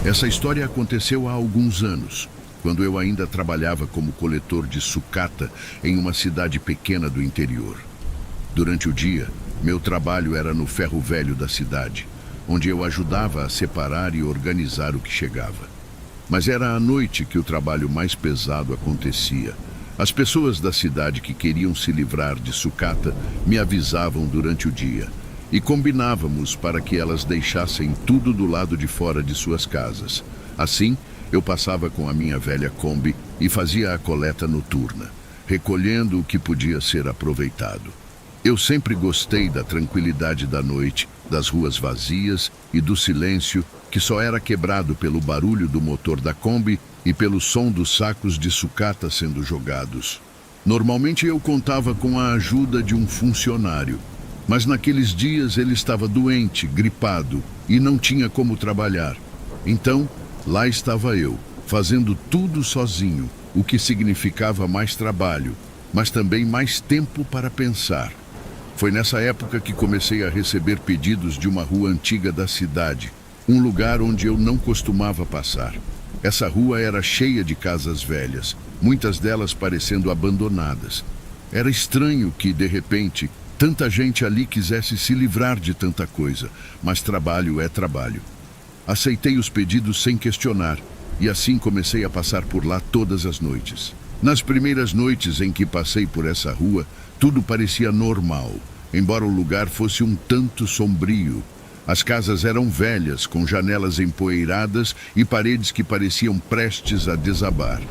Essa história aconteceu há alguns anos, quando eu ainda trabalhava como coletor de sucata em uma cidade pequena do interior. Durante o dia, meu trabalho era no ferro velho da cidade, onde eu ajudava a separar e organizar o que chegava. Mas era à noite que o trabalho mais pesado acontecia. As pessoas da cidade que queriam se livrar de sucata me avisavam durante o dia e combinávamos para que elas deixassem tudo do lado de fora de suas casas. Assim, eu passava com a minha velha Kombi e fazia a coleta noturna, recolhendo o que podia ser aproveitado. Eu sempre gostei da tranquilidade da noite, das ruas vazias e do silêncio que só era quebrado pelo barulho do motor da Kombi e pelo som dos sacos de sucata sendo jogados. Normalmente eu contava com a ajuda de um funcionário, mas naqueles dias ele estava doente, gripado e não tinha como trabalhar. Então, lá estava eu, fazendo tudo sozinho, o que significava mais trabalho, mas também mais tempo para pensar. Foi nessa época que comecei a receber pedidos de uma rua antiga da cidade, um lugar onde eu não costumava passar. Essa rua era cheia de casas velhas, muitas delas parecendo abandonadas. Era estranho que, de repente, tanta gente ali quisesse se livrar de tanta coisa, mas trabalho é trabalho. Aceitei os pedidos sem questionar, e assim comecei a passar por lá todas as noites. Nas primeiras noites em que passei por essa rua, tudo parecia normal, embora o lugar fosse um tanto sombrio. As casas eram velhas, com janelas empoeiradas e paredes que pareciam prestes a desabar.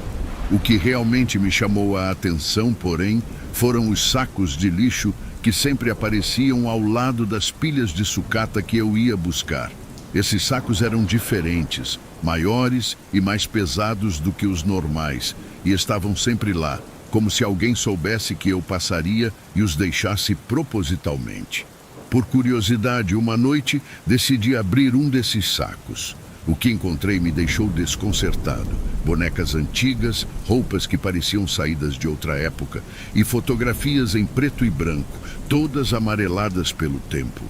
O que realmente me chamou a atenção, porém, foram os sacos de lixo que sempre apareciam ao lado das pilhas de sucata que eu ia buscar. Esses sacos eram diferentes, maiores e mais pesados do que os normais, e estavam sempre lá, como se alguém soubesse que eu passaria e os deixasse propositalmente. Por curiosidade, uma noite, decidi abrir um desses sacos. O que encontrei me deixou desconcertado. Bonecas antigas, roupas que pareciam saídas de outra época e fotografias em preto e branco, todas amareladas pelo tempo.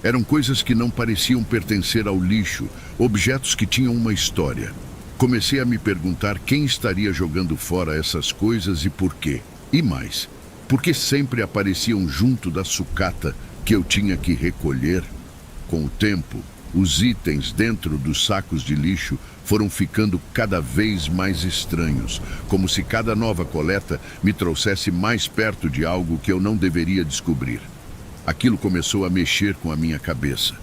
Eram coisas que não pareciam pertencer ao lixo, objetos que tinham uma história. Comecei a me perguntar quem estaria jogando fora essas coisas e por quê. E mais, por que sempre apareciam junto da sucata que eu tinha que recolher? Com o tempo, os itens dentro dos sacos de lixo foram ficando cada vez mais estranhos, como se cada nova coleta me trouxesse mais perto de algo que eu não deveria descobrir. Aquilo começou a mexer com a minha cabeça.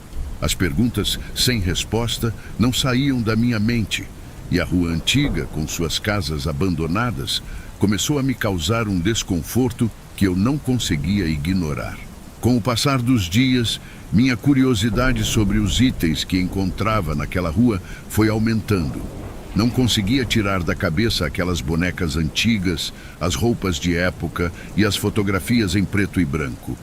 As perguntas sem resposta não saíam da minha mente, e a rua antiga, com suas casas abandonadas, começou a me causar um desconforto que eu não conseguia ignorar. Com o passar dos dias, minha curiosidade sobre os itens que encontrava naquela rua foi aumentando. Não conseguia tirar da cabeça aquelas bonecas antigas, as roupas de época e as fotografias em preto e branco.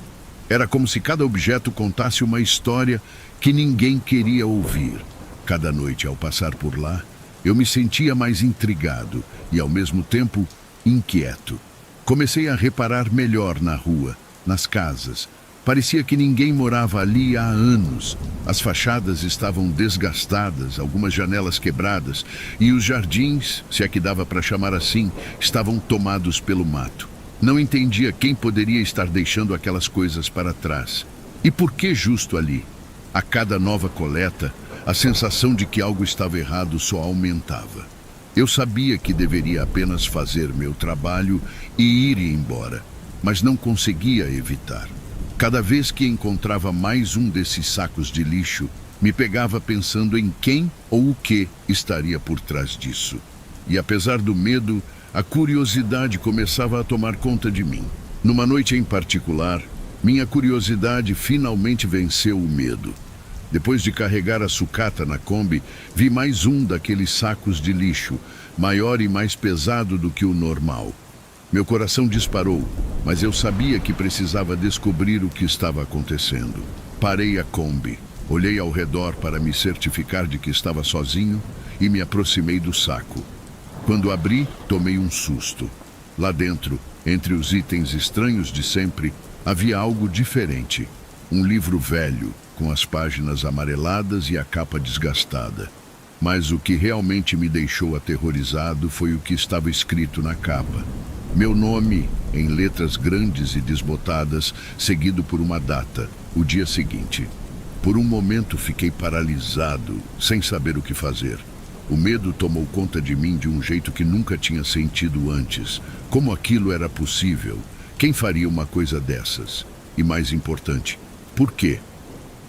Era como se cada objeto contasse uma história que ninguém queria ouvir. Cada noite, ao passar por lá, eu me sentia mais intrigado e, ao mesmo tempo, inquieto. Comecei a reparar melhor na rua, nas casas. Parecia que ninguém morava ali há anos. As fachadas estavam desgastadas, algumas janelas quebradas, e os jardins, se é que dava para chamar assim, estavam tomados pelo mato. Não entendia quem poderia estar deixando aquelas coisas para trás. E por que justo ali? A cada nova coleta, a sensação de que algo estava errado só aumentava. Eu sabia que deveria apenas fazer meu trabalho e ir embora, mas não conseguia evitar. Cada vez que encontrava mais um desses sacos de lixo, me pegava pensando em quem ou o que estaria por trás disso. E apesar do medo, a curiosidade começava a tomar conta de mim. Numa noite em particular, minha curiosidade finalmente venceu o medo. Depois de carregar a sucata na Kombi, vi mais um daqueles sacos de lixo, maior e mais pesado do que o normal. Meu coração disparou, mas eu sabia que precisava descobrir o que estava acontecendo. Parei a Kombi, olhei ao redor para me certificar de que estava sozinho e me aproximei do saco. Quando abri, tomei um susto. Lá dentro, entre os itens estranhos de sempre, havia algo diferente. Um livro velho, com as páginas amareladas e a capa desgastada. Mas o que realmente me deixou aterrorizado foi o que estava escrito na capa. Meu nome, em letras grandes e desbotadas, seguido por uma data, o dia seguinte. Por um momento fiquei paralisado, sem saber o que fazer. O medo tomou conta de mim de um jeito que nunca tinha sentido antes. Como aquilo era possível? Quem faria uma coisa dessas? E mais importante, por quê?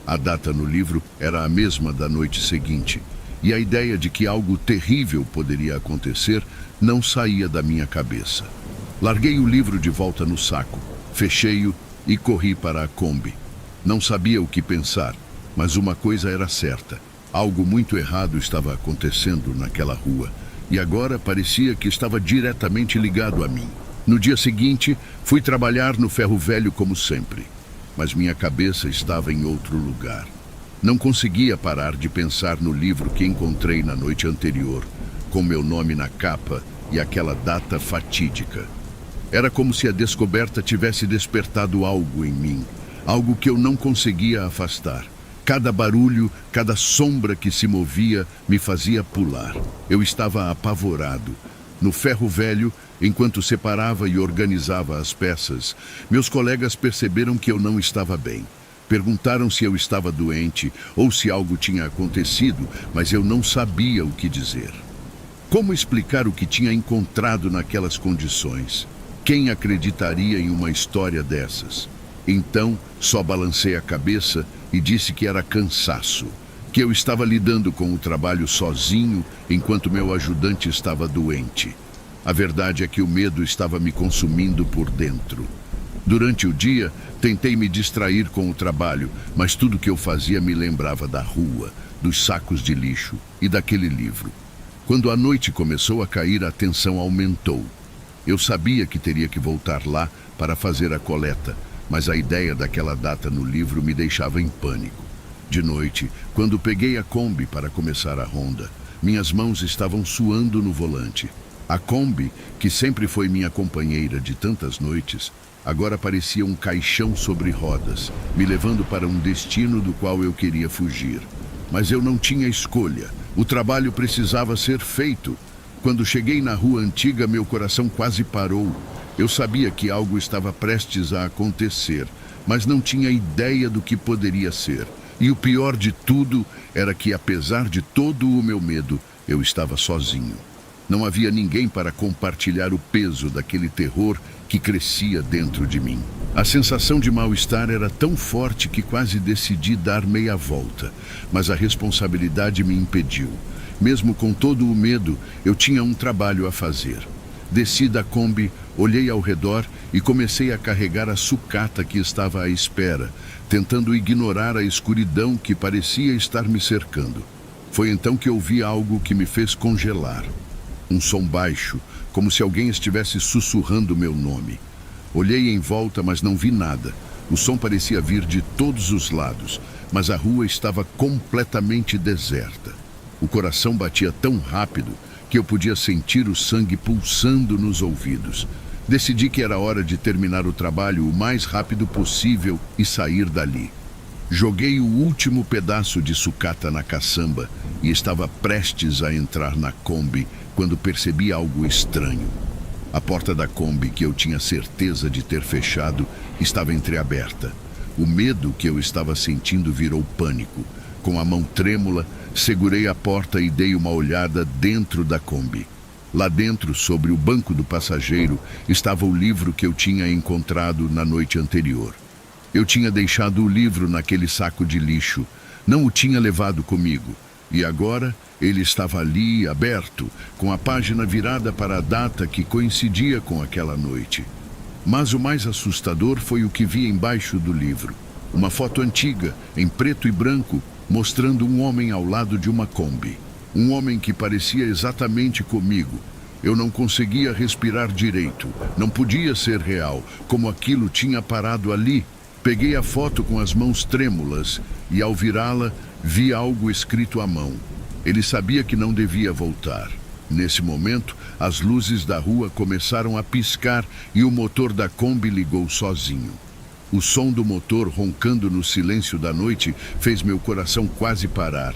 A data no livro era a mesma da noite seguinte, e a ideia de que algo terrível poderia acontecer não saía da minha cabeça. Larguei o livro de volta no saco, fechei-o e corri para a Kombi. Não sabia o que pensar, mas uma coisa era certa. Algo muito errado estava acontecendo naquela rua, e agora parecia que estava diretamente ligado a mim. No dia seguinte, fui trabalhar no ferro velho como sempre, mas minha cabeça estava em outro lugar. Não conseguia parar de pensar no livro que encontrei na noite anterior, com meu nome na capa e aquela data fatídica. Era como se a descoberta tivesse despertado algo em mim, algo que eu não conseguia afastar. Cada barulho, cada sombra que se movia me fazia pular. Eu estava apavorado. No ferro velho, enquanto separava e organizava as peças, meus colegas perceberam que eu não estava bem. Perguntaram se eu estava doente ou se algo tinha acontecido, mas eu não sabia o que dizer. Como explicar o que tinha encontrado naquelas condições? Quem acreditaria em uma história dessas? Então, só balancei a cabeça e disse que era cansaço, que eu estava lidando com o trabalho sozinho enquanto meu ajudante estava doente. A verdade é que o medo estava me consumindo por dentro. Durante o dia, tentei me distrair com o trabalho, mas tudo que eu fazia me lembrava da rua, dos sacos de lixo e daquele livro. Quando a noite começou a cair, a tensão aumentou. Eu sabia que teria que voltar lá para fazer a coleta, mas a ideia daquela data no livro me deixava em pânico. De noite, quando peguei a Kombi para começar a ronda, minhas mãos estavam suando no volante. A Kombi, que sempre foi minha companheira de tantas noites, agora parecia um caixão sobre rodas, me levando para um destino do qual eu queria fugir. Mas eu não tinha escolha. O trabalho precisava ser feito. Quando cheguei na rua antiga, meu coração quase parou. Eu sabia que algo estava prestes a acontecer, mas não tinha ideia do que poderia ser. E o pior de tudo era que, apesar de todo o meu medo, eu estava sozinho. Não havia ninguém para compartilhar o peso daquele terror que crescia dentro de mim. A sensação de mal-estar era tão forte que quase decidi dar meia volta, mas a responsabilidade me impediu. Mesmo com todo o medo, eu tinha um trabalho a fazer. Desci da Kombi, olhei ao redor e comecei a carregar a sucata que estava à espera, tentando ignorar a escuridão que parecia estar me cercando. Foi então que ouvi algo que me fez congelar. Um som baixo, como se alguém estivesse sussurrando meu nome. Olhei em volta, mas não vi nada. O som parecia vir de todos os lados, mas a rua estava completamente deserta. O coração batia tão rápido que eu podia sentir o sangue pulsando nos ouvidos. Decidi que era hora de terminar o trabalho o mais rápido possível e sair dali. Joguei o último pedaço de sucata na caçamba e estava prestes a entrar na Kombi quando percebi algo estranho. A porta da Kombi, que eu tinha certeza de ter fechado, estava entreaberta. O medo que eu estava sentindo virou pânico. Com a mão trêmula, segurei a porta e dei uma olhada dentro da Kombi. Lá dentro, sobre o banco do passageiro, estava o livro que eu tinha encontrado na noite anterior. Eu tinha deixado o livro naquele saco de lixo, não o tinha levado comigo. E agora ele estava ali, aberto, com a página virada para a data que coincidia com aquela noite. Mas o mais assustador foi o que vi embaixo do livro. Uma foto antiga, em preto e branco, mostrando um homem ao lado de uma Kombi. Um homem que parecia exatamente comigo. Eu não conseguia respirar direito. Não podia ser real, como aquilo tinha parado ali. Peguei a foto com as mãos trêmulas e, ao virá-la, vi algo escrito à mão. Ele sabia que não devia voltar. Nesse momento, as luzes da rua começaram a piscar e o motor da Kombi ligou sozinho. O som do motor roncando no silêncio da noite fez meu coração quase parar.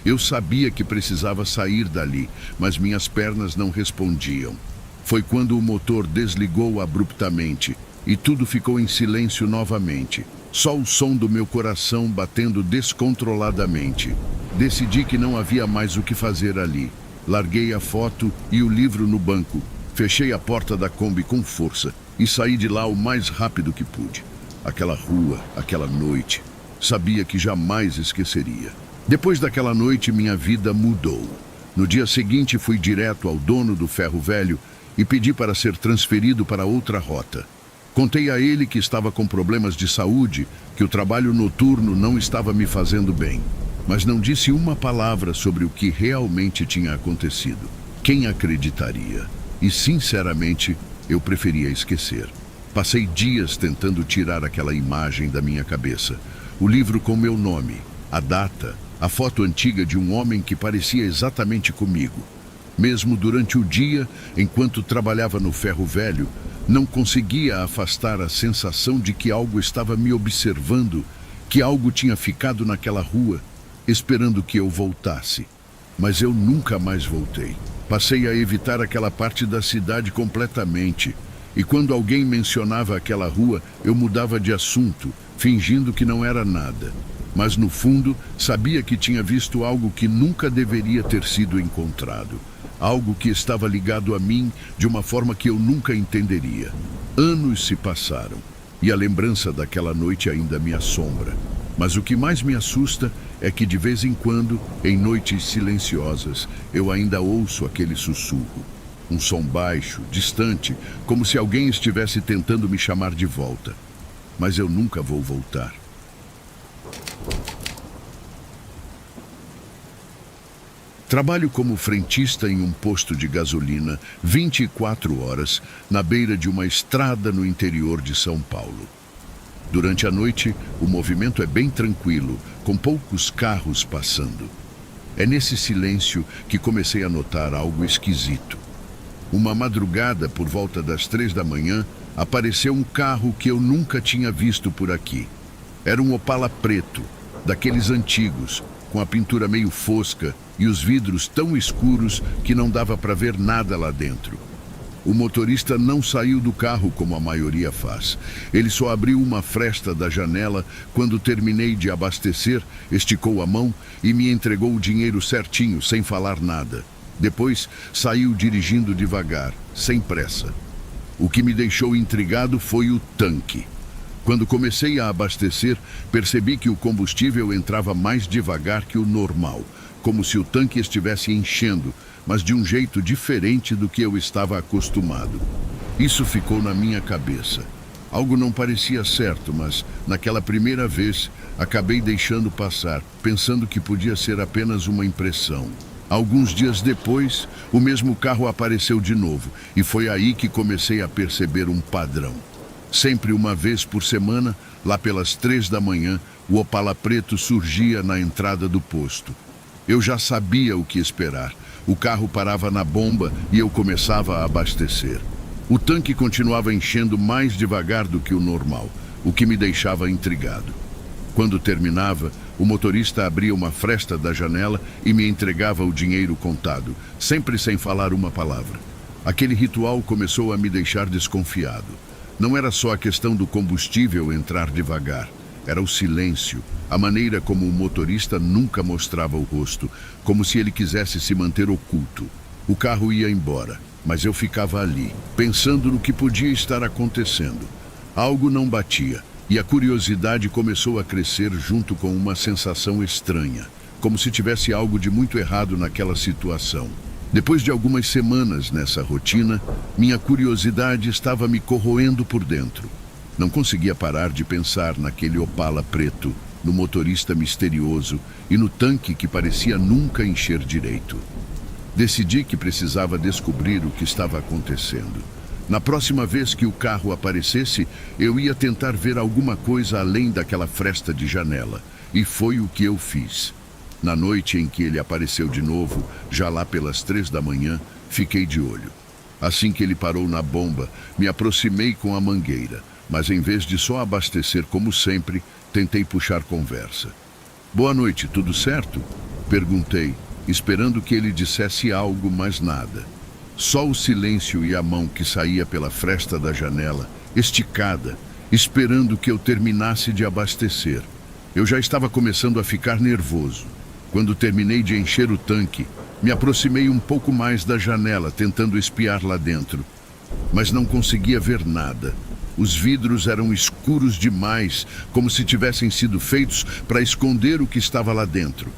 Eu sabia que precisava sair dali, mas minhas pernas não respondiam. Foi quando o motor desligou abruptamente e tudo ficou em silêncio novamente. Só o som do meu coração batendo descontroladamente. Decidi que não havia mais o que fazer ali. Larguei a foto e o livro no banco. Fechei a porta da Kombi com força e saí de lá o mais rápido que pude. Aquela rua, aquela noite, sabia que jamais esqueceria. Depois daquela noite, minha vida mudou. No dia seguinte, fui direto ao dono do ferro velho e pedi para ser transferido para outra rota. Contei a ele que estava com problemas de saúde, que o trabalho noturno não estava me fazendo bem, mas não disse uma palavra sobre o que realmente tinha acontecido. Quem acreditaria? E, sinceramente, eu preferia esquecer. Passei dias tentando tirar aquela imagem da minha cabeça. O livro com meu nome, a data, a foto antiga de um homem que parecia exatamente comigo. Mesmo durante o dia, enquanto trabalhava no ferro velho, não conseguia afastar a sensação de que algo estava me observando, que algo tinha ficado naquela rua, esperando que eu voltasse. Mas eu nunca mais voltei. Passei a evitar aquela parte da cidade completamente. E quando alguém mencionava aquela rua, eu mudava de assunto, fingindo que não era nada. Mas no fundo, sabia que tinha visto algo que nunca deveria ter sido encontrado. Algo que estava ligado a mim de uma forma que eu nunca entenderia. Anos se passaram e a lembrança daquela noite ainda me assombra. Mas o que mais me assusta é que de vez em quando, em noites silenciosas, eu ainda ouço aquele sussurro. Um som baixo, distante, como se alguém estivesse tentando me chamar de volta. Mas eu nunca vou voltar. Trabalho como frentista em um posto de gasolina 24 horas na beira de uma estrada no interior de São Paulo. Durante a noite, o movimento é bem tranquilo, com poucos carros passando. É nesse silêncio que comecei a notar algo esquisito. Uma madrugada, por volta das 3 da manhã, apareceu um carro que eu nunca tinha visto por aqui. Era um Opala preto, daqueles antigos, com a pintura meio fosca e os vidros tão escuros que não dava para ver nada lá dentro. O motorista não saiu do carro como a maioria faz. Ele só abriu uma fresta da janela quando terminei de abastecer, esticou a mão e me entregou o dinheiro certinho, sem falar nada. Depois, saiu dirigindo devagar, sem pressa. O que me deixou intrigado foi o tanque. Quando comecei a abastecer, percebi que o combustível entrava mais devagar que o normal, como se o tanque estivesse enchendo, mas de um jeito diferente do que eu estava acostumado. Isso ficou na minha cabeça. Algo não parecia certo, mas, naquela primeira vez, acabei deixando passar, pensando que podia ser apenas uma impressão. Alguns dias depois, o mesmo carro apareceu de novo, e foi aí que comecei a perceber um padrão. Sempre uma vez por semana, lá pelas 3 da manhã, o Opala preto surgia na entrada do posto. Eu já sabia o que esperar. O carro parava na bomba e eu começava a abastecer. O tanque continuava enchendo mais devagar do que o normal, o que me deixava intrigado. Quando terminava, o motorista abria uma fresta da janela e me entregava o dinheiro contado, sempre sem falar uma palavra. Aquele ritual começou a me deixar desconfiado. Não era só a questão do combustível entrar devagar. Era o silêncio, a maneira como o motorista nunca mostrava o rosto, como se ele quisesse se manter oculto. O carro ia embora, mas eu ficava ali, pensando no que podia estar acontecendo. Algo não batia, e a curiosidade começou a crescer junto com uma sensação estranha, como se tivesse algo de muito errado naquela situação. Depois de algumas semanas nessa rotina, minha curiosidade estava me corroendo por dentro. Não conseguia parar de pensar naquele Opala preto, no motorista misterioso e no tanque que parecia nunca encher direito. Decidi que precisava descobrir o que estava acontecendo. Na próxima vez que o carro aparecesse, eu ia tentar ver alguma coisa além daquela fresta de janela. E foi o que eu fiz. Na noite em que ele apareceu de novo, já lá pelas 3 da manhã, fiquei de olho. Assim que ele parou na bomba, me aproximei com a mangueira, mas em vez de só abastecer como sempre, tentei puxar conversa. Boa noite, tudo certo? Perguntei, esperando que ele dissesse algo, mas nada. Só o silêncio e a mão que saía pela fresta da janela, esticada, esperando que eu terminasse de abastecer. Eu já estava começando a ficar nervoso. Quando terminei de encher o tanque, me aproximei um pouco mais da janela, tentando espiar lá dentro. Mas não conseguia ver nada. Os vidros eram escuros demais, como se tivessem sido feitos para esconder o que estava lá dentro.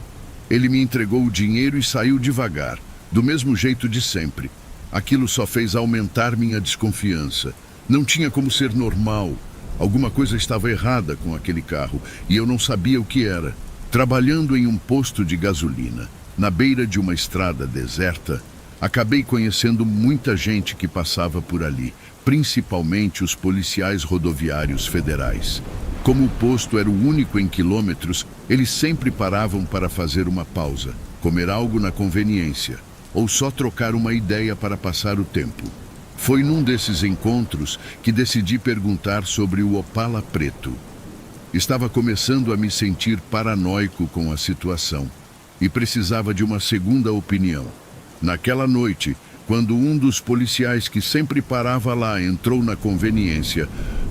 Ele me entregou o dinheiro e saiu devagar, do mesmo jeito de sempre. Aquilo só fez aumentar minha desconfiança. Não tinha como ser normal. Alguma coisa estava errada com aquele carro e eu não sabia o que era. Trabalhando em um posto de gasolina, na beira de uma estrada deserta, acabei conhecendo muita gente que passava por ali, principalmente os policiais rodoviários federais. Como o posto era o único em quilômetros, eles sempre paravam para fazer uma pausa, comer algo na conveniência, ou só trocar uma ideia para passar o tempo. Foi num desses encontros que decidi perguntar sobre o Opala preto. Estava começando a me sentir paranoico com a situação e precisava de uma segunda opinião. Naquela noite, quando um dos policiais que sempre parava lá entrou na conveniência,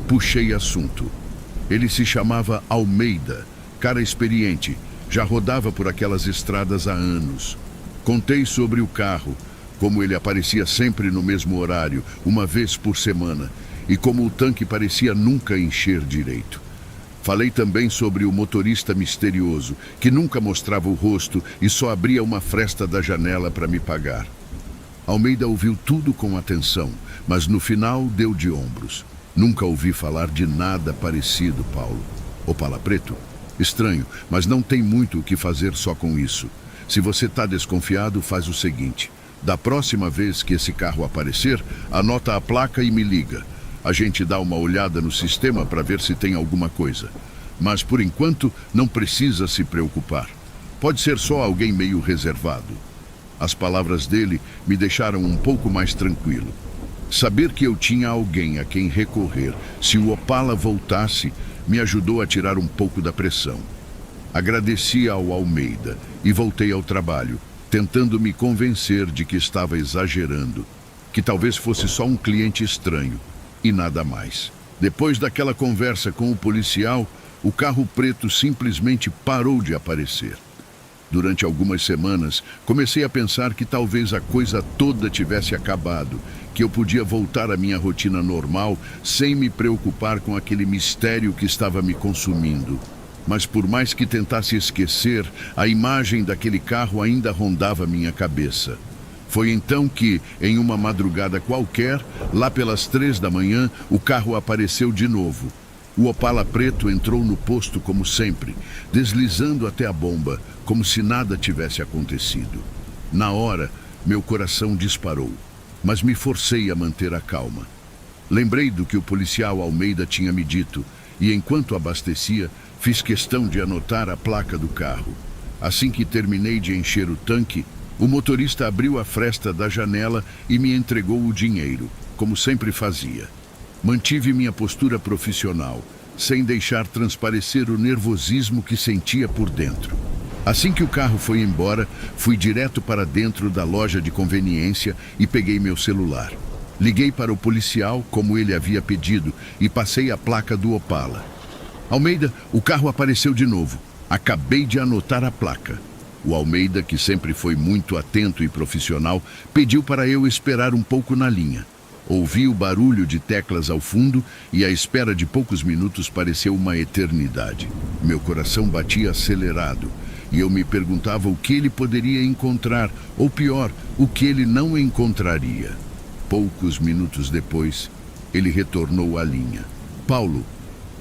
puxei assunto. Ele se chamava Almeida, cara experiente, já rodava por aquelas estradas há anos. Contei sobre o carro, como ele aparecia sempre no mesmo horário, uma vez por semana, e como o tanque parecia nunca encher direito. Falei também sobre o motorista misterioso, que nunca mostrava o rosto e só abria uma fresta da janela para me pagar. Almeida ouviu tudo com atenção, mas no final deu de ombros. Nunca ouvi falar de nada parecido, Paulo. Opala preto? Estranho, mas não tem muito o que fazer só com isso. Se você está desconfiado, faz o seguinte. Da próxima vez que esse carro aparecer, anota a placa e me liga. A gente dá uma olhada no sistema para ver se tem alguma coisa. Mas, por enquanto, não precisa se preocupar. Pode ser só alguém meio reservado. As palavras dele me deixaram um pouco mais tranquilo. Saber que eu tinha alguém a quem recorrer se o Opala voltasse me ajudou a tirar um pouco da pressão. Agradeci ao Almeida e voltei ao trabalho, tentando me convencer de que estava exagerando, que talvez fosse só um cliente estranho e nada mais. Depois daquela conversa com o policial, o carro preto simplesmente parou de aparecer. Durante algumas semanas, comecei a pensar que talvez a coisa toda tivesse acabado, que eu podia voltar à minha rotina normal sem me preocupar com aquele mistério que estava me consumindo. Mas por mais que tentasse esquecer, a imagem daquele carro ainda rondava minha cabeça. Foi então que, em uma madrugada qualquer, lá pelas 3 da manhã, o carro apareceu de novo. O Opala preto entrou no posto como sempre, deslizando até a bomba, como se nada tivesse acontecido. Na hora, meu coração disparou, mas me forcei a manter a calma. Lembrei do que o policial Almeida tinha me dito, e enquanto abastecia, fiz questão de anotar a placa do carro. Assim que terminei de encher o tanque, o motorista abriu a fresta da janela e me entregou o dinheiro, como sempre fazia. Mantive minha postura profissional, sem deixar transparecer o nervosismo que sentia por dentro. Assim que o carro foi embora, fui direto para dentro da loja de conveniência e peguei meu celular. Liguei para o policial, como ele havia pedido, e passei a placa do Opala. Almeida, o carro apareceu de novo. Acabei de anotar a placa. O Almeida, que sempre foi muito atento e profissional, pediu para eu esperar um pouco na linha. Ouvi o barulho de teclas ao fundo e a espera de poucos minutos pareceu uma eternidade. Meu coração batia acelerado e eu me perguntava o que ele poderia encontrar, ou pior, o que ele não encontraria. Poucos minutos depois, ele retornou à linha. Paulo,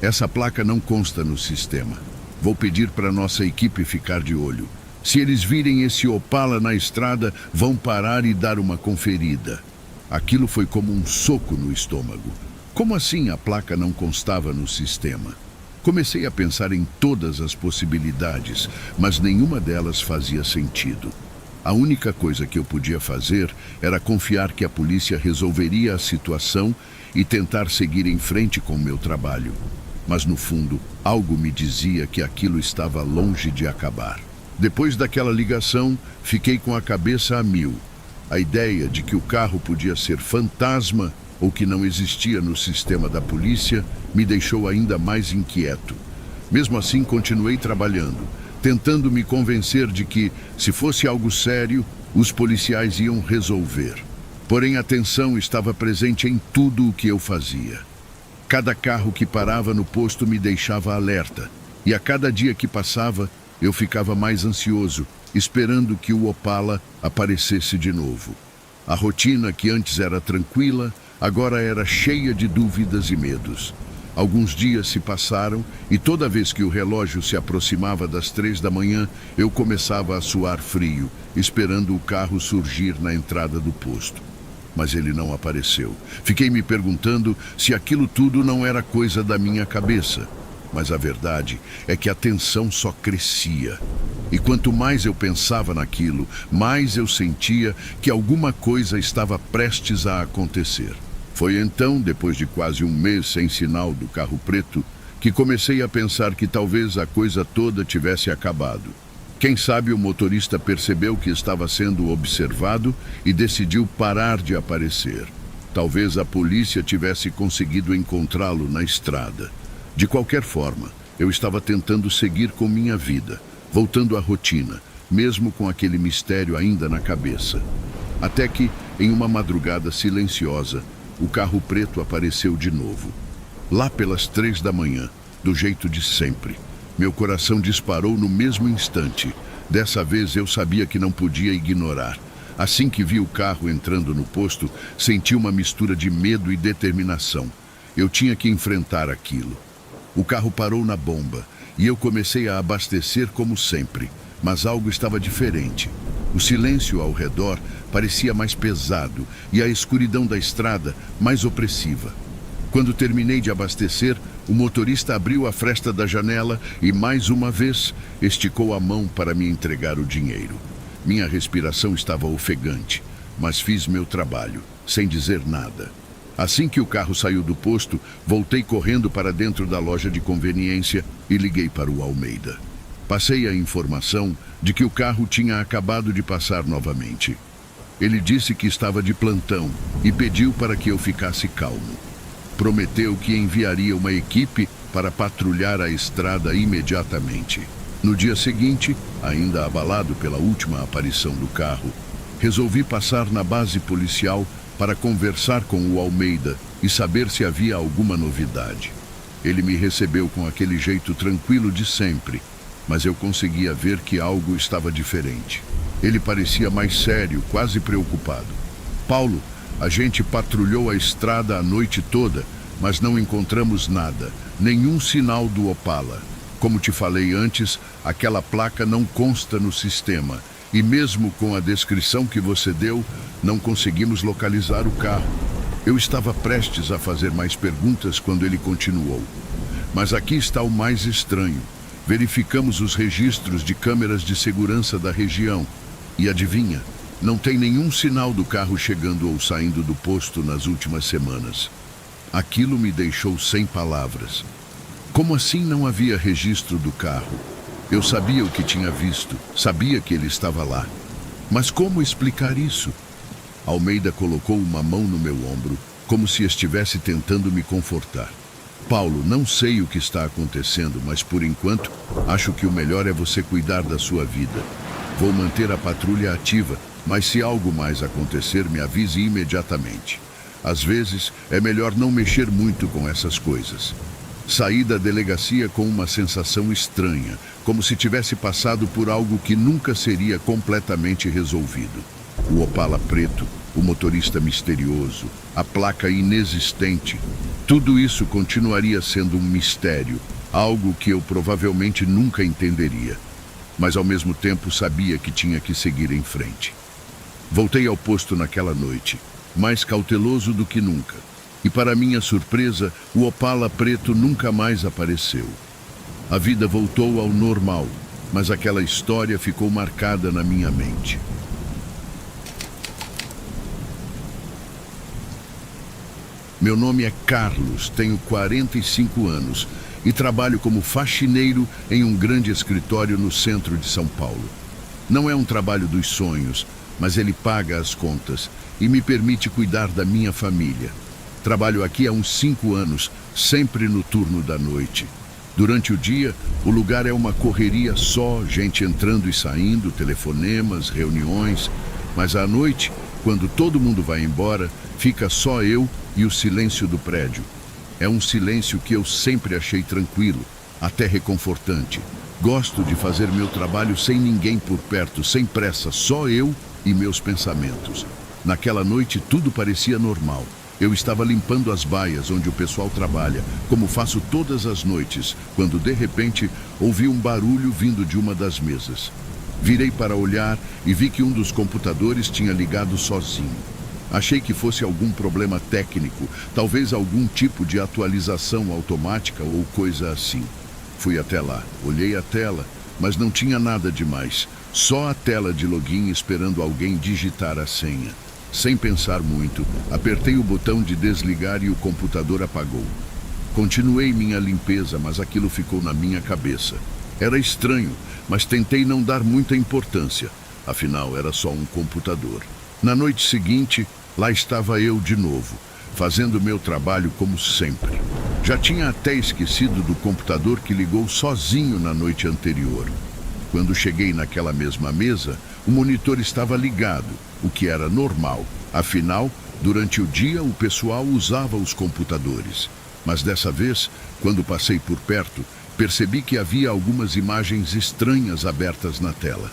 essa placa não consta no sistema. Vou pedir para nossa equipe ficar de olho. Se eles virem esse Opala na estrada, vão parar e dar uma conferida. Aquilo foi como um soco no estômago. Como assim a placa não constava no sistema? Comecei a pensar em todas as possibilidades, mas nenhuma delas fazia sentido. A única coisa que eu podia fazer era confiar que a polícia resolveria a situação e tentar seguir em frente com o meu trabalho. Mas no fundo, algo me dizia que aquilo estava longe de acabar. Depois daquela ligação, fiquei com a cabeça a mil. A ideia de que o carro podia ser fantasma ou que não existia no sistema da polícia me deixou ainda mais inquieto. Mesmo assim, continuei trabalhando, tentando me convencer de que, se fosse algo sério, os policiais iam resolver. Porém, a tensão estava presente em tudo o que eu fazia. Cada carro que parava no posto me deixava alerta, e a cada dia que passava, eu ficava mais ansioso, esperando que o Opala aparecesse de novo. A rotina, que antes era tranquila, agora era cheia de dúvidas e medos. Alguns dias se passaram e toda vez que o relógio se aproximava das 3 da manhã, eu começava a suar frio, esperando o carro surgir na entrada do posto. Mas ele não apareceu. Fiquei me perguntando se aquilo tudo não era coisa da minha cabeça. Mas a verdade é que a tensão só crescia. E quanto mais eu pensava naquilo, mais eu sentia que alguma coisa estava prestes a acontecer. Foi então, depois de quase um mês sem sinal do carro preto, que comecei a pensar que talvez a coisa toda tivesse acabado. Quem sabe o motorista percebeu que estava sendo observado e decidiu parar de aparecer. Talvez a polícia tivesse conseguido encontrá-lo na estrada. De qualquer forma, eu estava tentando seguir com minha vida, voltando à rotina, mesmo com aquele mistério ainda na cabeça. Até que, em uma madrugada silenciosa, o carro preto apareceu de novo. Lá pelas 3 da manhã, do jeito de sempre. Meu coração disparou no mesmo instante. Dessa vez eu sabia que não podia ignorar. Assim que vi o carro entrando no posto, senti uma mistura de medo e determinação. Eu tinha que enfrentar aquilo. O carro parou na bomba e eu comecei a abastecer como sempre, mas algo estava diferente. O silêncio ao redor parecia mais pesado e a escuridão da estrada mais opressiva. Quando terminei de abastecer, o motorista abriu a fresta da janela e, mais uma vez, esticou a mão para me entregar o dinheiro. Minha respiração estava ofegante, mas fiz meu trabalho, sem dizer nada. Assim que o carro saiu do posto, voltei correndo para dentro da loja de conveniência e liguei para o Almeida. Passei a informação de que o carro tinha acabado de passar novamente. Ele disse que estava de plantão e pediu para que eu ficasse calmo. Prometeu que enviaria uma equipe para patrulhar a estrada imediatamente. No dia seguinte, ainda abalado pela última aparição do carro, resolvi passar na base policial para conversar com o Almeida e saber se havia alguma novidade. Ele me recebeu com aquele jeito tranquilo de sempre, mas eu conseguia ver que algo estava diferente. Ele parecia mais sério, quase preocupado. Paulo, a gente patrulhou a estrada a noite toda, mas não encontramos nada, nenhum sinal do Opala. Como te falei antes, aquela placa não consta no sistema. E mesmo com a descrição que você deu, não conseguimos localizar o carro. Eu estava prestes a fazer mais perguntas quando ele continuou. Mas aqui está o mais estranho. Verificamos os registros de câmeras de segurança da região. E adivinha, não tem nenhum sinal do carro chegando ou saindo do posto nas últimas semanas. Aquilo me deixou sem palavras. Como assim não havia registro do carro? Eu sabia o que tinha visto, sabia que ele estava lá. Mas como explicar isso? Almeida colocou uma mão no meu ombro, como se estivesse tentando me confortar. Paulo, não sei o que está acontecendo, mas por enquanto, acho que o melhor é você cuidar da sua vida. Vou manter a patrulha ativa, mas se algo mais acontecer, me avise imediatamente. Às vezes, é melhor não mexer muito com essas coisas. Saí da delegacia com uma sensação estranha, como se tivesse passado por algo que nunca seria completamente resolvido. O Opala preto, o motorista misterioso, a placa inexistente, tudo isso continuaria sendo um mistério, algo que eu provavelmente nunca entenderia. Mas ao mesmo tempo sabia que tinha que seguir em frente. Voltei ao posto naquela noite, mais cauteloso do que nunca. E para minha surpresa, o Opala preto nunca mais apareceu. A vida voltou ao normal, mas aquela história ficou marcada na minha mente. Meu nome é Carlos, tenho 45 anos e trabalho como faxineiro em um grande escritório no centro de São Paulo. Não é um trabalho dos sonhos, mas ele paga as contas e me permite cuidar da minha família. Trabalho aqui há uns 5 anos, sempre no turno da noite. Durante o dia, o lugar é uma correria só, gente entrando e saindo, telefonemas, reuniões. Mas à noite, quando todo mundo vai embora, fica só eu e o silêncio do prédio. É um silêncio que eu sempre achei tranquilo, até reconfortante. Gosto de fazer meu trabalho sem ninguém por perto, sem pressa, só eu e meus pensamentos. Naquela noite, tudo parecia normal. Eu estava limpando as baias onde o pessoal trabalha, como faço todas as noites, quando de repente ouvi um barulho vindo de uma das mesas. Virei para olhar e vi que um dos computadores tinha ligado sozinho. Achei que fosse algum problema técnico, talvez algum tipo de atualização automática ou coisa assim. Fui até lá, olhei a tela, mas não tinha nada demais. Só a tela de login esperando alguém digitar a senha. Sem pensar muito, apertei o botão de desligar e o computador apagou. Continuei minha limpeza, mas aquilo ficou na minha cabeça. Era estranho, mas tentei não dar muita importância. Afinal, era só um computador. Na noite seguinte, lá estava eu de novo, fazendo meu trabalho como sempre. Já tinha até esquecido do computador que ligou sozinho na noite anterior. Quando cheguei naquela mesma mesa, o monitor estava ligado, o que era normal. Afinal, durante o dia o pessoal usava os computadores. Mas dessa vez, quando passei por perto, percebi que havia algumas imagens estranhas abertas na tela.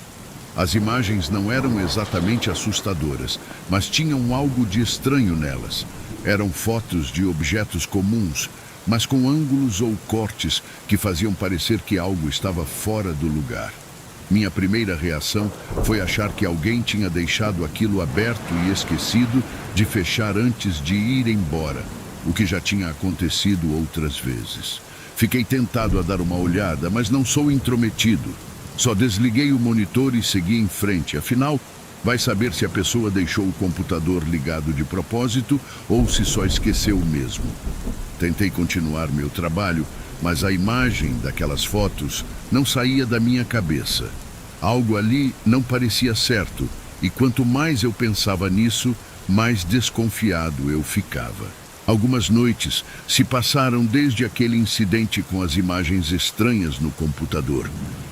As imagens não eram exatamente assustadoras, mas tinham algo de estranho nelas. Eram fotos de objetos comuns, mas com ângulos ou cortes que faziam parecer que algo estava fora do lugar. Minha primeira reação foi achar que alguém tinha deixado aquilo aberto e esquecido de fechar antes de ir embora, o que já tinha acontecido outras vezes. Fiquei tentado a dar uma olhada, mas não sou intrometido. Só desliguei o monitor e segui em frente. Afinal, vai saber se a pessoa deixou o computador ligado de propósito ou se só esqueceu mesmo. Tentei continuar meu trabalho, mas a imagem daquelas fotos não saía da minha cabeça. Algo ali não parecia certo, e quanto mais eu pensava nisso, mais desconfiado eu ficava. Algumas noites se passaram desde aquele incidente com as imagens estranhas no computador,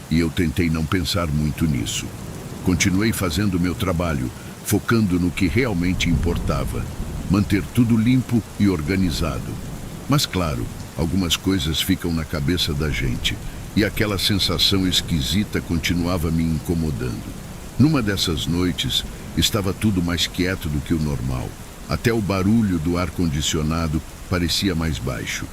e eu tentei não pensar muito nisso. Continuei fazendo meu trabalho, focando no que realmente importava, manter tudo limpo e organizado. Mas claro, algumas coisas ficam na cabeça da gente, e aquela sensação esquisita continuava me incomodando. Numa dessas noites, estava tudo mais quieto do que o normal. Até o barulho do ar-condicionado parecia mais baixo.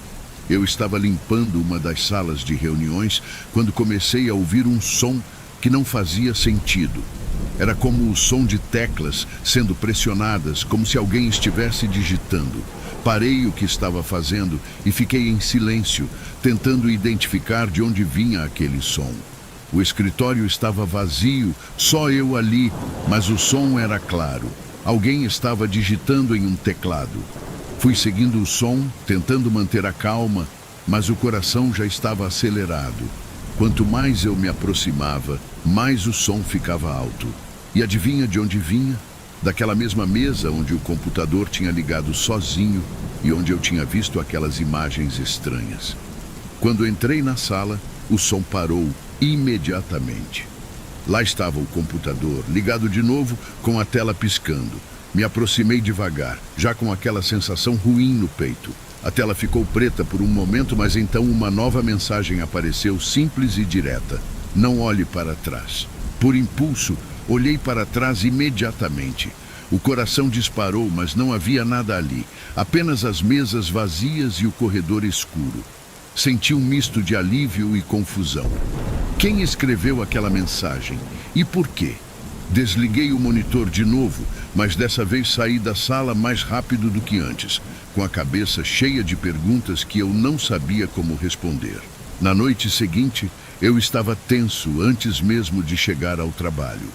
Eu estava limpando uma das salas de reuniões quando comecei a ouvir um som que não fazia sentido. Era como o som de teclas sendo pressionadas, como se alguém estivesse digitando. Parei o que estava fazendo e fiquei em silêncio, tentando identificar de onde vinha aquele som. O escritório estava vazio, só eu ali, mas o som era claro. Alguém estava digitando em um teclado. Fui seguindo o som, tentando manter a calma, mas o coração já estava acelerado. Quanto mais eu me aproximava, mais o som ficava alto. E adivinha de onde vinha? Daquela mesma mesa onde o computador tinha ligado sozinho e onde eu tinha visto aquelas imagens estranhas. Quando entrei na sala, o som parou imediatamente. Lá estava o computador, ligado de novo, com a tela piscando. Me aproximei devagar, já com aquela sensação ruim no peito. A tela ficou preta por um momento, mas então uma nova mensagem apareceu, simples e direta. Não olhe para trás. Por impulso, olhei para trás imediatamente. O coração disparou, mas não havia nada ali. Apenas as mesas vazias e o corredor escuro. Senti um misto de alívio e confusão. Quem escreveu aquela mensagem? E por quê? Desliguei o monitor de novo, mas dessa vez saí da sala mais rápido do que antes, com a cabeça cheia de perguntas que eu não sabia como responder. Na noite seguinte, eu estava tenso antes mesmo de chegar ao trabalho.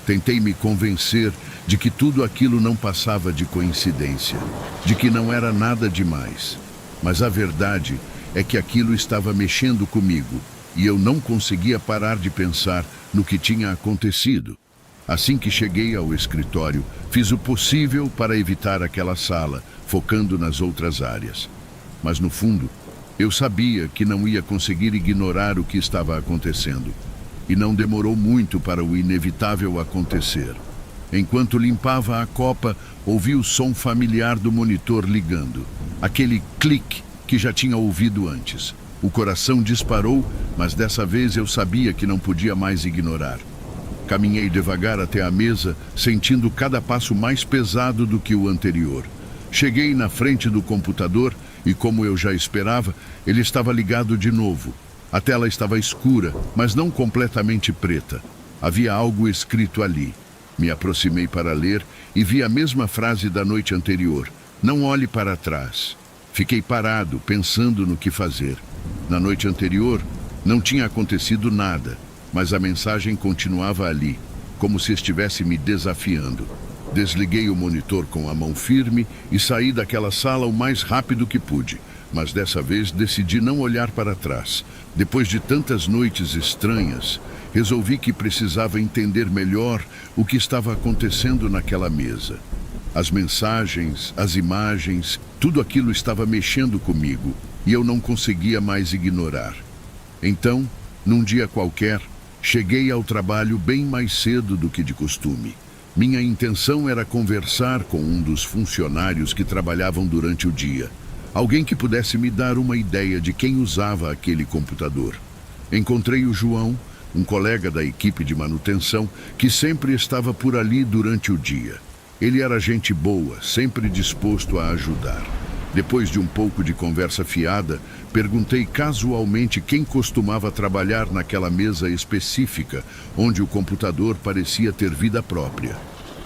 Tentei me convencer de que tudo aquilo não passava de coincidência, de que não era nada demais. Mas a verdade é que aquilo estava mexendo comigo e eu não conseguia parar de pensar no que tinha acontecido. Assim que cheguei ao escritório, fiz o possível para evitar aquela sala, focando nas outras áreas. Mas no fundo, eu sabia que não ia conseguir ignorar o que estava acontecendo. E não demorou muito para o inevitável acontecer. Enquanto limpava a copa, ouvi o som familiar do monitor ligando. Aquele clique que já tinha ouvido antes. O coração disparou, mas dessa vez eu sabia que não podia mais ignorar. Caminhei devagar até a mesa, sentindo cada passo mais pesado do que o anterior. Cheguei na frente do computador e, como eu já esperava, ele estava ligado de novo. A tela estava escura, mas não completamente preta. Havia algo escrito ali. Me aproximei para ler e vi a mesma frase da noite anterior. Não olhe para trás. Fiquei parado, pensando no que fazer. Na noite anterior, não tinha acontecido nada, mas a mensagem continuava ali, como se estivesse me desafiando. Desliguei o monitor com a mão firme e saí daquela sala o mais rápido que pude. Mas dessa vez decidi não olhar para trás. Depois de tantas noites estranhas, resolvi que precisava entender melhor o que estava acontecendo naquela mesa. As mensagens, as imagens, tudo aquilo estava mexendo comigo e eu não conseguia mais ignorar. Então, num dia qualquer, cheguei ao trabalho bem mais cedo do que de costume. Minha intenção era conversar com um dos funcionários que trabalhavam durante o dia. Alguém que pudesse me dar uma ideia de quem usava aquele computador. Encontrei o João, um colega da equipe de manutenção, que sempre estava por ali durante o dia. Ele era gente boa, sempre disposto a ajudar. Depois de um pouco de conversa fiada, perguntei casualmente quem costumava trabalhar naquela mesa específica, onde o computador parecia ter vida própria.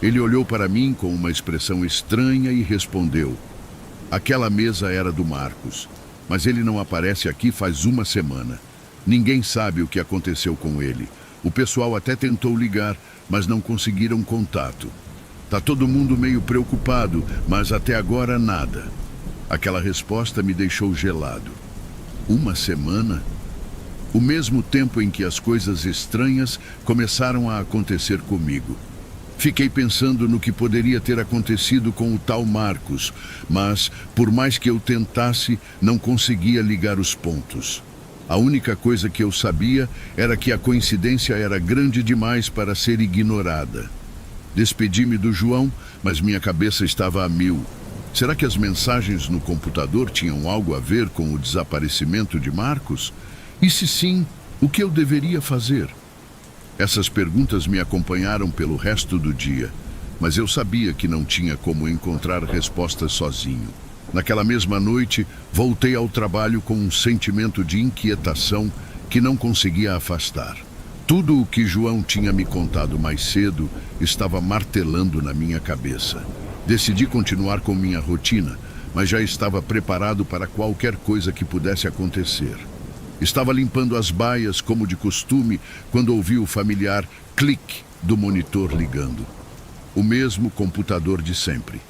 Ele olhou para mim com uma expressão estranha e respondeu: aquela mesa era do Marcos, mas ele não aparece aqui faz uma semana. Ninguém sabe o que aconteceu com ele. O pessoal até tentou ligar, mas não conseguiram contato. Tá todo mundo meio preocupado, mas até agora nada. Aquela resposta me deixou gelado. Uma semana? O mesmo tempo em que as coisas estranhas começaram a acontecer comigo. Fiquei pensando no que poderia ter acontecido com o tal Marcos, mas, por mais que eu tentasse, não conseguia ligar os pontos. A única coisa que eu sabia era que a coincidência era grande demais para ser ignorada. Despedi-me do João, mas minha cabeça estava a mil. Será que as mensagens no computador tinham algo a ver com o desaparecimento de Marcos? E se sim, o que eu deveria fazer? Essas perguntas me acompanharam pelo resto do dia, mas eu sabia que não tinha como encontrar respostas sozinho. Naquela mesma noite, voltei ao trabalho com um sentimento de inquietação que não conseguia afastar. Tudo o que João tinha me contado mais cedo estava martelando na minha cabeça. Decidi continuar com minha rotina, mas já estava preparado para qualquer coisa que pudesse acontecer. Estava limpando as baias, como de costume, quando ouvi o familiar clique do monitor ligando. O mesmo computador de sempre.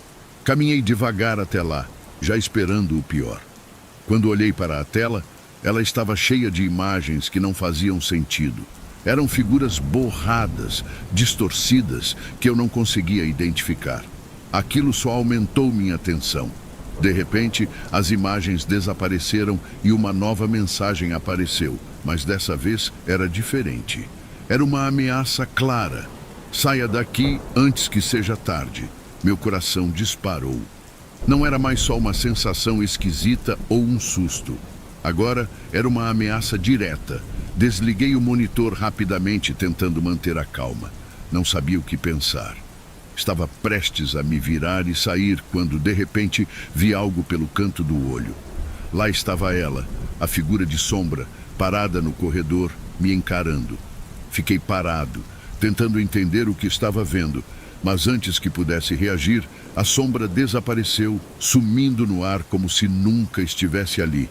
Caminhei devagar até lá, já esperando o pior. Quando olhei para a tela, ela estava cheia de imagens que não faziam sentido. Eram figuras borradas, distorcidas, que eu não conseguia identificar. Aquilo só aumentou minha tensão. De repente, as imagens desapareceram e uma nova mensagem apareceu, mas dessa vez era diferente. Era uma ameaça clara. Saia daqui antes que seja tarde. Meu coração disparou. Não era mais só uma sensação esquisita ou um susto. Agora era uma ameaça direta. Desliguei o monitor rapidamente, tentando manter a calma. Não sabia o que pensar. Estava prestes a me virar e sair quando, de repente, vi algo pelo canto do olho. Lá estava ela, a figura de sombra, parada no corredor, me encarando. Fiquei parado, tentando entender o que estava vendo, mas antes que pudesse reagir, a sombra desapareceu, sumindo no ar como se nunca estivesse ali.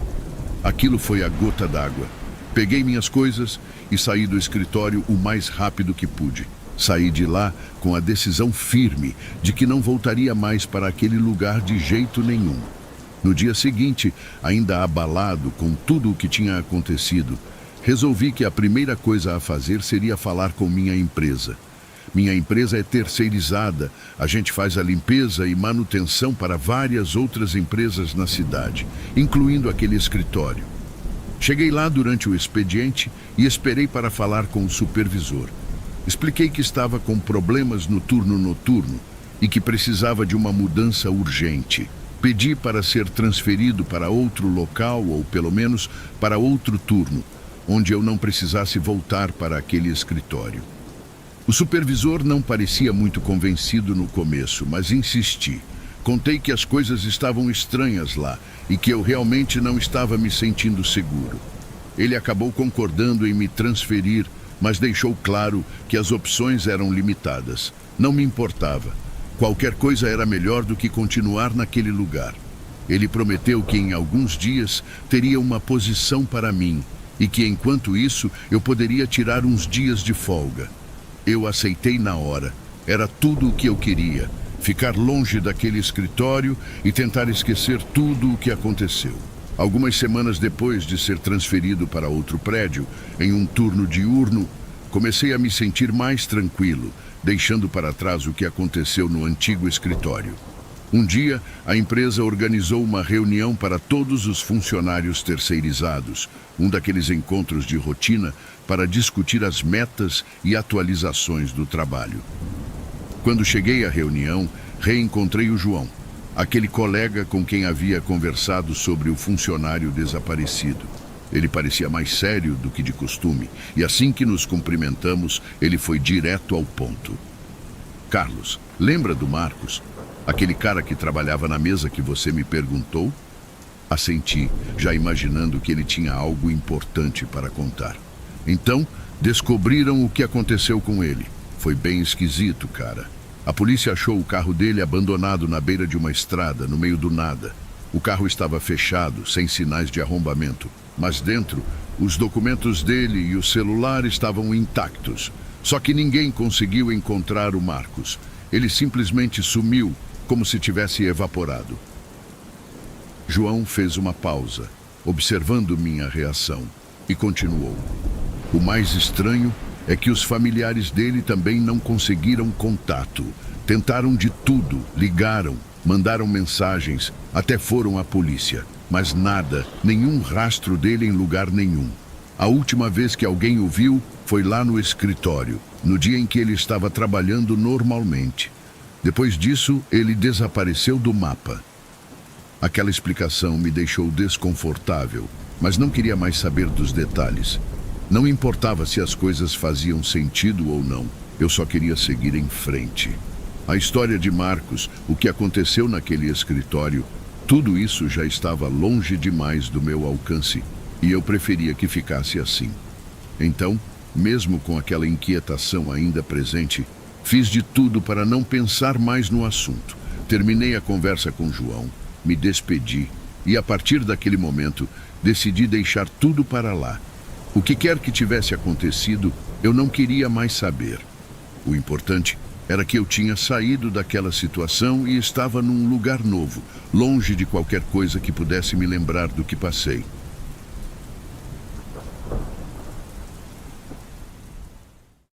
Aquilo foi a gota d'água. Peguei minhas coisas e saí do escritório o mais rápido que pude. Saí de lá com a decisão firme de que não voltaria mais para aquele lugar de jeito nenhum. No dia seguinte, ainda abalado com tudo o que tinha acontecido, resolvi que a primeira coisa a fazer seria falar com minha empresa. Minha empresa é terceirizada, a gente faz a limpeza e manutenção para várias outras empresas na cidade, incluindo aquele escritório. Cheguei lá durante o expediente e esperei para falar com o supervisor. Expliquei que estava com problemas no turno noturno e que precisava de uma mudança urgente. Pedi para ser transferido para outro local ou, pelo menos, para outro turno, onde eu não precisasse voltar para aquele escritório. O supervisor não parecia muito convencido no começo, mas insisti. Contei que as coisas estavam estranhas lá e que eu realmente não estava me sentindo seguro. Ele acabou concordando em me transferir, mas deixou claro que as opções eram limitadas. Não me importava. Qualquer coisa era melhor do que continuar naquele lugar. Ele prometeu que em alguns dias teria uma posição para mim e que enquanto isso eu poderia tirar uns dias de folga. Eu aceitei na hora. Era tudo o que eu queria. Ficar longe daquele escritório e tentar esquecer tudo o que aconteceu. Algumas semanas depois de ser transferido para outro prédio, em um turno diurno, comecei a me sentir mais tranquilo, deixando para trás o que aconteceu no antigo escritório. Um dia, a empresa organizou uma reunião para todos os funcionários terceirizados, um daqueles encontros de rotina para discutir as metas e atualizações do trabalho. Quando cheguei à reunião, reencontrei o João, aquele colega com quem havia conversado sobre o funcionário desaparecido. Ele parecia mais sério do que de costume, e assim que nos cumprimentamos, ele foi direto ao ponto. Carlos, lembra do Marcos? Aquele cara que trabalhava na mesa que você me perguntou? Assenti, já imaginando que ele tinha algo importante para contar. Então, descobriram o que aconteceu com ele. Foi bem esquisito, cara. A polícia achou o carro dele abandonado na beira de uma estrada, no meio do nada. O carro estava fechado, sem sinais de arrombamento, mas dentro, os documentos dele e o celular estavam intactos. Só que ninguém conseguiu encontrar o Marcos. Ele simplesmente sumiu, como se tivesse evaporado. João fez uma pausa, observando minha reação, e continuou. O mais estranho é que os familiares dele também não conseguiram contato. Tentaram de tudo, ligaram, mandaram mensagens, até foram à polícia. Mas nada, nenhum rastro dele em lugar nenhum. A última vez que alguém o viu foi lá no escritório, no dia em que ele estava trabalhando normalmente. Depois disso, ele desapareceu do mapa. Aquela explicação me deixou desconfortável, mas não queria mais saber dos detalhes. Não importava se as coisas faziam sentido ou não, eu só queria seguir em frente. A história de Marcos, o que aconteceu naquele escritório, tudo isso já estava longe demais do meu alcance e eu preferia que ficasse assim. Então, mesmo com aquela inquietação ainda presente, fiz de tudo para não pensar mais no assunto. Terminei a conversa com João, me despedi e a partir daquele momento decidi deixar tudo para lá. O que quer que tivesse acontecido, eu não queria mais saber. O importante era que eu tinha saído daquela situação e estava num lugar novo, longe de qualquer coisa que pudesse me lembrar do que passei.